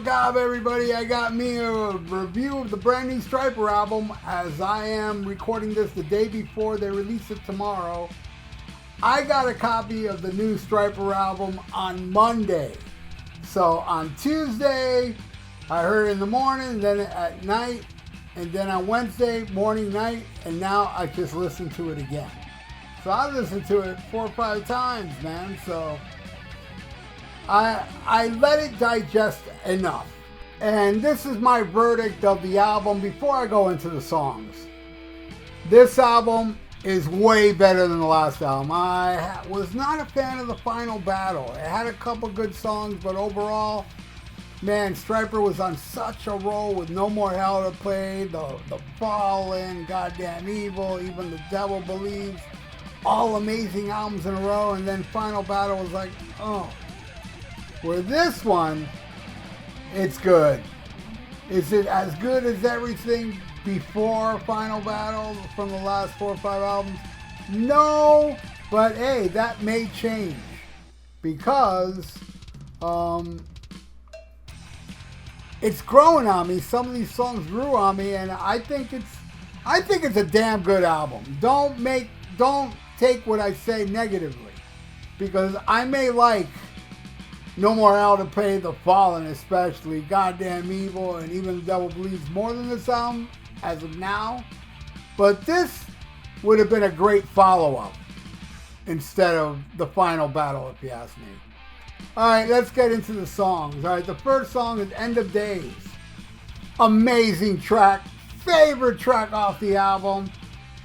up, everybody? I got me a review of the brand new Stryper album, as I am recording this the day before they release it tomorrow. I got a copy of the new Stryper album on Monday. So on Tuesday, I heard it in the morning, then at night, and then on Wednesday, morning, night, and now I just listened to it again. So I listened to it 4 or 5 times, man, so I let it digest enough. And this is my verdict of the album before I go into the songs. This album is way better than the last album. I was not a fan of the Final Battle. It had a couple good songs, but overall, man, Stryper was on such a roll with No More Hell to Play, the Fallen, Goddamn Evil, Even the Devil Believes, all amazing albums in a row, and then Final Battle was like, oh. Where this one, it's good. Is it as good as everything before Final Battle from the last 4 or 5 albums? No, but hey, that may change because it's growing on me. Some of these songs grew on me, and I think it's a damn good album. Don't take what I say negatively, because I may like No More Hell to Pay, The Fallen especially, Goddamn Evil, and Even the Devil Believes more than this album as of now. But this would have been a great follow-up instead of the Final Battle, if you ask me. Alright, let's get into the songs. Alright, the first song is End of Days. Amazing track. Favorite track off the album.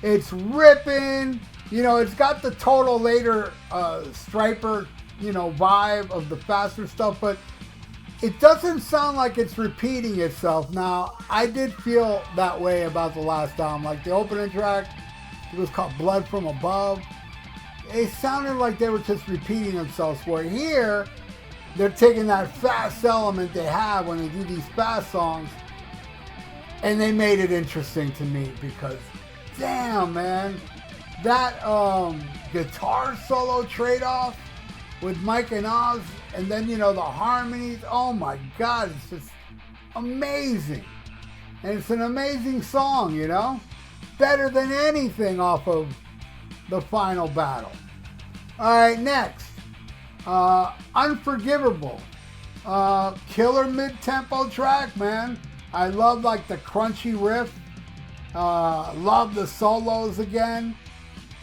It's ripping. You know, it's got the total later Stryper, vibe of the faster stuff, but it doesn't sound like it's repeating itself. Now, I did feel that way about the last album. Like the opening track, it was called Blood From Above. It sounded like they were just repeating themselves. Where here, they're taking that fast element they have when they do these fast songs, and they made it interesting to me because, damn, man, that guitar solo trade-off with Mike and Oz, and then, the harmonies, oh my God, it's just amazing. And it's an amazing song, better than anything off of the Final Battle. Alright, next, Unforgivable. Killer mid-tempo track, man. I love like the crunchy riff. Love the solos again.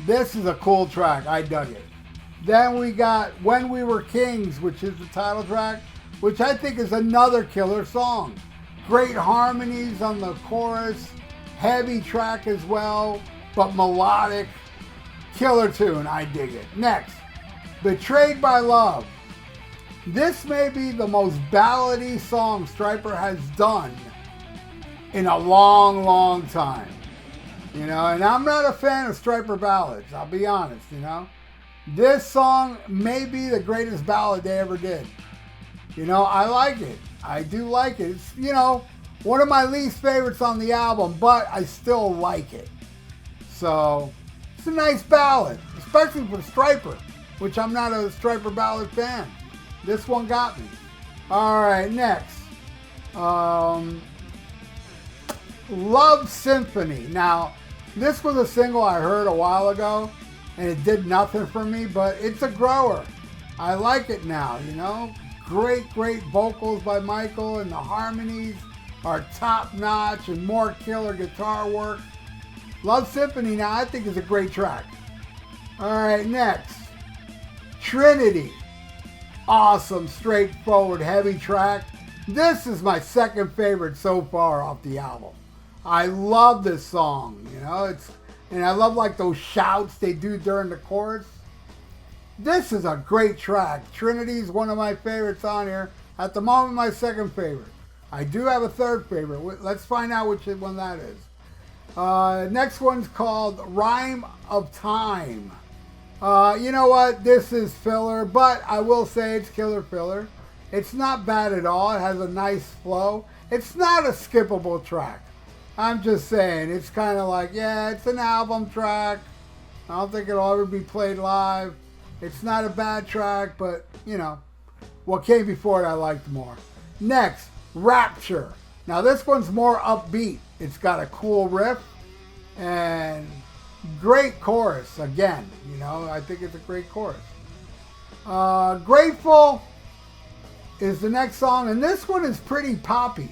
This is a cool track, I dug it. Then we got When We Were Kings, which is the title track, which I think is another killer song. Great harmonies on the chorus, heavy track as well, but melodic. Killer tune, I dig it. Next, Betrayed by Love. This may be the most ballady song Stryper has done in a long, long time. And I'm not a fan of Stryper ballads, I'll be honest, This song may be the greatest ballad they ever did. I like it. I do like it. It's, one of my least favorites on the album, but I still like it. So, it's a nice ballad, especially for Stryper, which I'm not a Stryper ballad fan. This one got me. Alright, next. Love Symphony. Now, this was a single I heard a while ago, and it did nothing for me, but it's a grower. I like it now, Great vocals by Michael, and the harmonies are top notch, and more killer guitar work. Love Symphony now, I think, is a great track. Alright, next. Trinity. Awesome, straightforward, heavy track. This is my second favorite so far off the album. I love this song, and I love like those shouts they do during the chorus. This is a great track. Trinity is one of my favorites on here. At the moment, my second favorite. I do have a third favorite. Let's find out which one that is. Next one's called Rhyme of Time. You know what? This is filler, but I will say it's killer filler. It's not bad at all. It has a nice flow. It's not a skippable track. I'm just saying, it's kind of like, yeah, it's an album track. I don't think it'll ever be played live. It's not a bad track, but, what came before it I liked more. Next, Rapture. Now this one's more upbeat. It's got a cool riff and great chorus. Again, you know, I think it's a great chorus. Grateful is the next song, and this one is pretty poppy.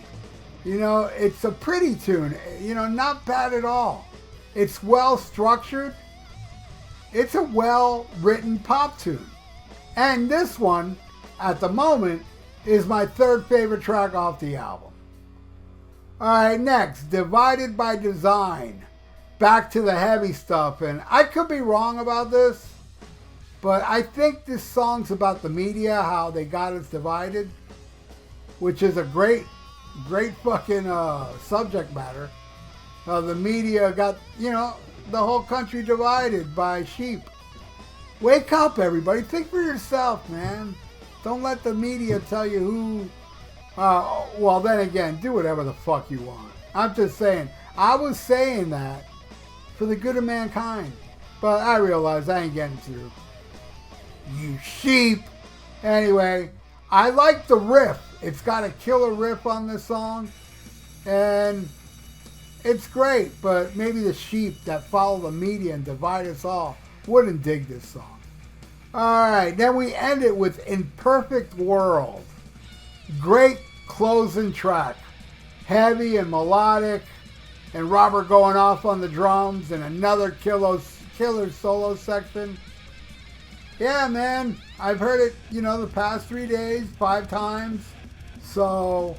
You know, it's a pretty tune. You know, not bad at all. It's well structured. It's a well written pop tune. And this one, at the moment, is my third favorite track off the album. Alright, next, Divided by Design. Back to the heavy stuff. And I could be wrong about this, but I think this song's about the media, how they got us divided, which is a great fucking subject matter. The media got, you know, the whole country divided by sheep. Wake up, everybody. Think for yourself, man. Don't let the media tell you who. Well, then again, do whatever the fuck you want. I'm just saying. I was saying that for the good of mankind. But I realize I ain't getting through. You sheep. Anyway, I like the riff. It's got a killer riff on this song. And it's great. But maybe the sheep that follow the media and divide us all wouldn't dig this song. Alright, then we end it with Imperfect World. Great closing track. Heavy and melodic. And Robert going off on the drums. And another killer solo section. Yeah, man. I've heard it, you know, the past 3 days, 5 times. So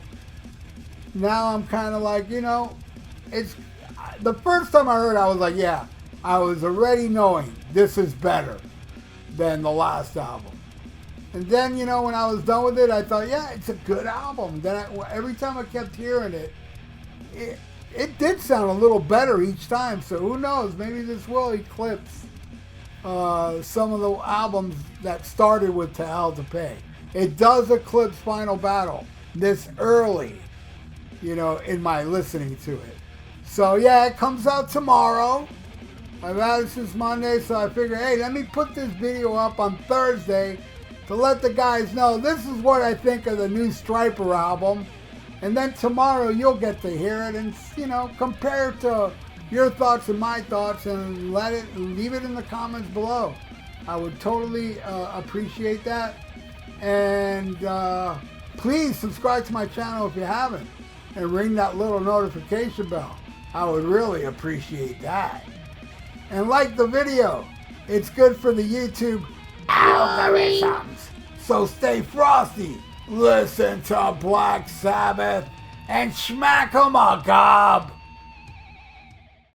now I'm kind of like, you know, it's the first time I heard it, I was like, yeah, I was already knowing this is better than the last album. And then, you know, when I was done with it, I thought, yeah, it's a good album. Then every time I kept hearing it, it did sound a little better each time. So who knows? Maybe this will eclipse some of the albums that started with To Hell to Pay. It does eclipse Final Battle this early, you know, in my listening to it. So yeah, it comes out tomorrow. I've had it since Monday, so I figured, hey, let me put this video up on Thursday to let the guys know this is what I think of the new Stryper album. And then tomorrow you'll get to hear it and, you know, compare it to your thoughts and my thoughts and leave it in the comments below. I would totally appreciate that. And please subscribe to my channel if you haven't. And ring that little notification bell. I would really appreciate that. And like the video. It's good for the YouTube algorithms. So stay frosty. Listen to Black Sabbath and smack 'em a gob.